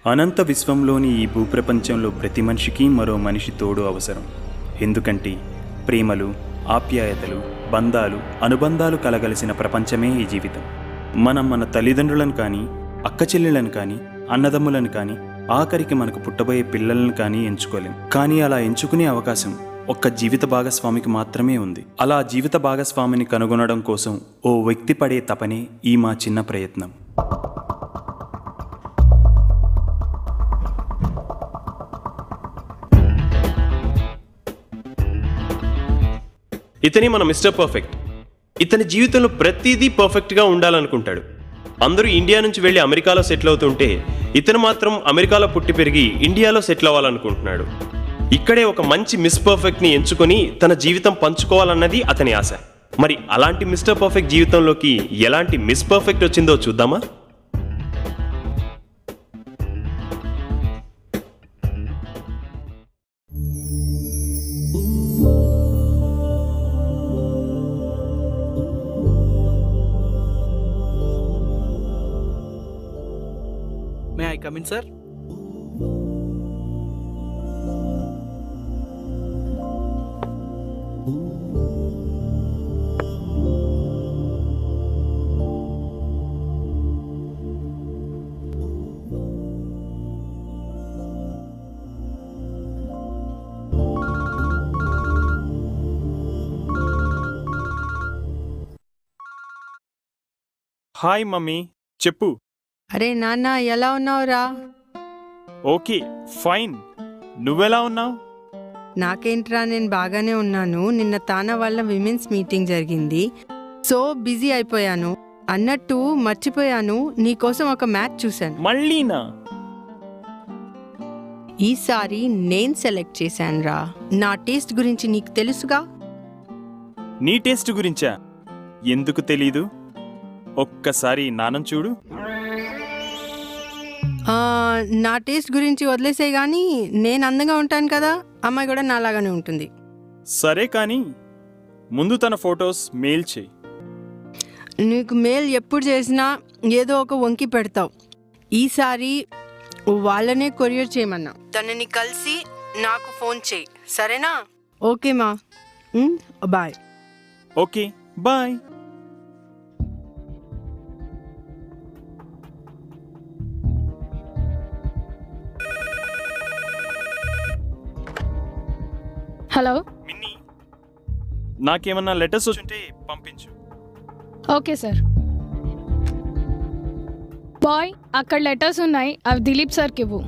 అనంత విశ్వంలోని ఈ భూప్రపంచంలో ప్రతి మనిషికి మరో మనిషి తోడు అవసరం. ఎందుకంటే ప్రేమలు, ఆప్యాయతలు, బంధాలు, అనుబంధాలు కలగలిసిన ప్రపంచమే ఈ జీవితం. మనం మన తల్లిదండ్రులను కానీ, అక్క చెల్లెలను కానీ, అన్నదమ్ములను కానీ, ఆఖరికి మనకు పుట్టబోయే పిల్లలను కానీ ఎంచుకోలేం. కానీ అలా ఎంచుకునే అవకాశం ఒక్క జీవిత భాగస్వామికి మాత్రమే ఉంది. అలా జీవిత భాగస్వామిని కనుగొనడం కోసం ఓ వ్యక్తి పడే తపనే ఈ మా చిన్న ప్రయత్నం. ఇతని మన మిస్టర్ పర్ఫెక్ట్. ఇతని జీవితంలో ప్రతిదీ పర్ఫెక్ట్గా ఉండాలనుకుంటాడు. అందరూ ఇండియా నుంచి వెళ్ళి అమెరికాలో సెటిల్ అవుతుంటే ఇతను మాత్రం అమెరికాలో పుట్టి పెరిగి ఇండియాలో సెటిల్ అవ్వాలనుకుంటున్నాడు. ఇక్కడే ఒక మంచి మిస్ పర్ఫెక్ట్ని ఎంచుకొని తన జీవితం పంచుకోవాలన్నది అతని ఆశ. మరి అలాంటి మిస్టర్ పర్ఫెక్ట్ జీవితంలోకి ఎలాంటి మిస్ పర్ఫెక్ట్ వచ్చిందో చూద్దామా? May I come in, sir? Hi mummy, చెప్పు. అరే నాన్న, ఎలా ఉన్నావురా? Okay, fine. నువ్వెలా ఉన్నావు? నాకేంట్రా, నేను బాగానే ఉన్నాను. నిన్న తానా వాళ్ళ విమెన్స్ మీటింగ్ జరిగింది, సో బిజీ అయిపోయాను. అన్నట్టు మర్చిపోయాను, నీకోసం ఒక మ్యాచ్ చూశాను. మళ్ళీనా? ఈసారి నేను సెలెక్ట్ చేశానురా. నా టేస్ట్ గురించి నీకు తెలుసుగా. నీ టేస్ట్ గురించా? ఎందుకు తెలీదు? ఒక్కసారి నాన్నను చూడు. నా టేస్ట్ గురించి వదిలేసే గానీ, నేను అందంగా ఉంటాను కదా, అమ్మాయి కూడా నాలాగానే ఉంటుంది. సరే కానీ ముందు తన ఫొటోస్ మెయిల్ చేయి. నీకు మెయిల్ ఎప్పుడు చేసినా ఏదో ఒక వంకి పెడతావు. ఈసారి వాళ్ళనే కొరియర్ చేయమన్నా. తనని కలిసి నాకు ఫోన్ చేయి, సరేనా? ఓకే మా, bye. Okay, bye. Hello Minni, నాకేమన్నా లెటర్స్ వచ్చుంటే పంపించు. Okay sir. బాయ్, అక్కడ లెటర్స్ ఉన్నాయి, అవి దిలీప్ సార్కి ఇవ్వు.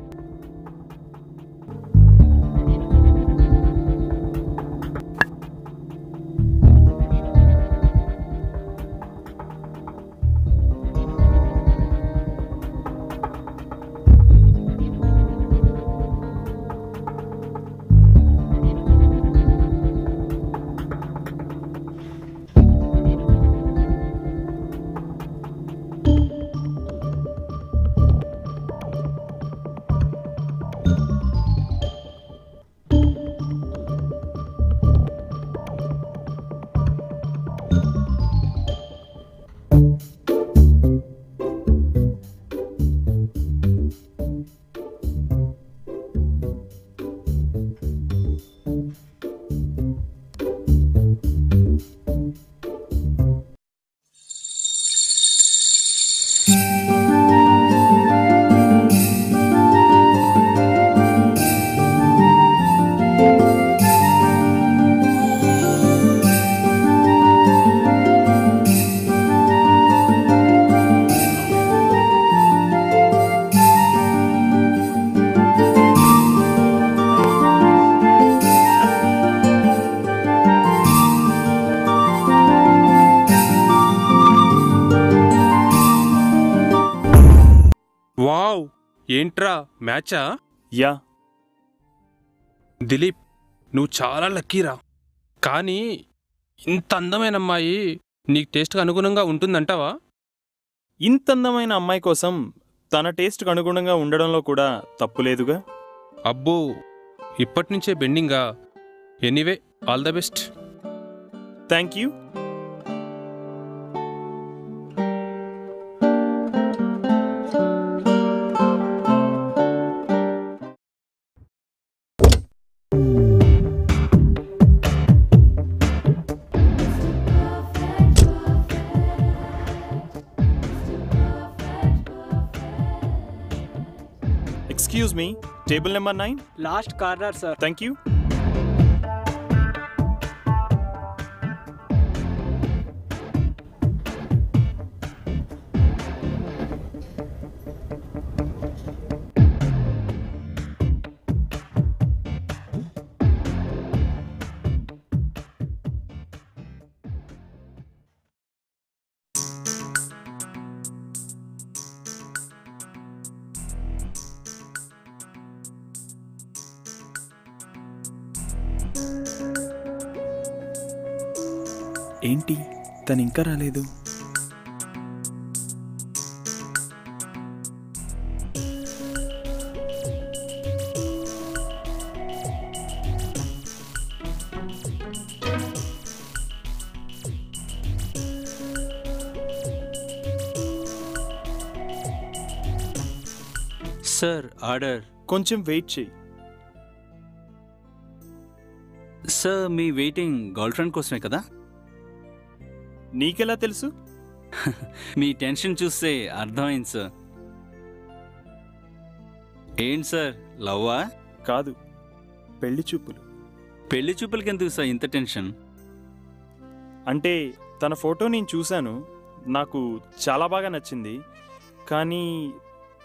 వావ్, ఏంట్రా మ్యాచా? యా. దిలీప్, నువ్వు చాలా లక్కీరా. కానీ ఇంత అందమైన అమ్మాయి నీకు టేస్ట్కి అనుగుణంగా ఉంటుందంటావా? ఇంత అందమైన అమ్మాయి కోసం తన టేస్ట్కి అనుగుణంగా ఉండడంలో కూడా తప్పులేదుగా. అబ్బో, ఇప్పటినుంచే బెండింగా? Anyway, all the best. Thank you. Excuse me, table number 9. Last corner sir. Thank you. ఏంటి తను ఇంకా రాలేదు? Sir order. కొంచెం వెయిట్ చేయి. సార్ మీ వెయిటింగ్ గర్ల్ ఫ్రెండ్ కోసమే కదా? నీకెలా తెలుసు? మీ టెన్షన్ చూస్తే అర్థమైంది సార్. ఏంటి సార్, లవ్వా? కాదు, పెళ్లి చూపులు. పెళ్లి చూపులకి ఎందుకు సార్ ఇంత టెన్షన్? అంటే తన ఫోటో నేను చూశాను, నాకు చాలా బాగా నచ్చింది. కానీ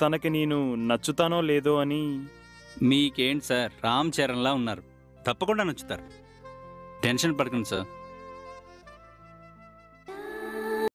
తనకి నేను నచ్చుతానో లేదో అని. మీకేంటి సార్, రామ్ చరణ్లా ఉన్నారు, తప్పకుండా నచ్చుతారు. టెన్షన్ పడకండి సార్.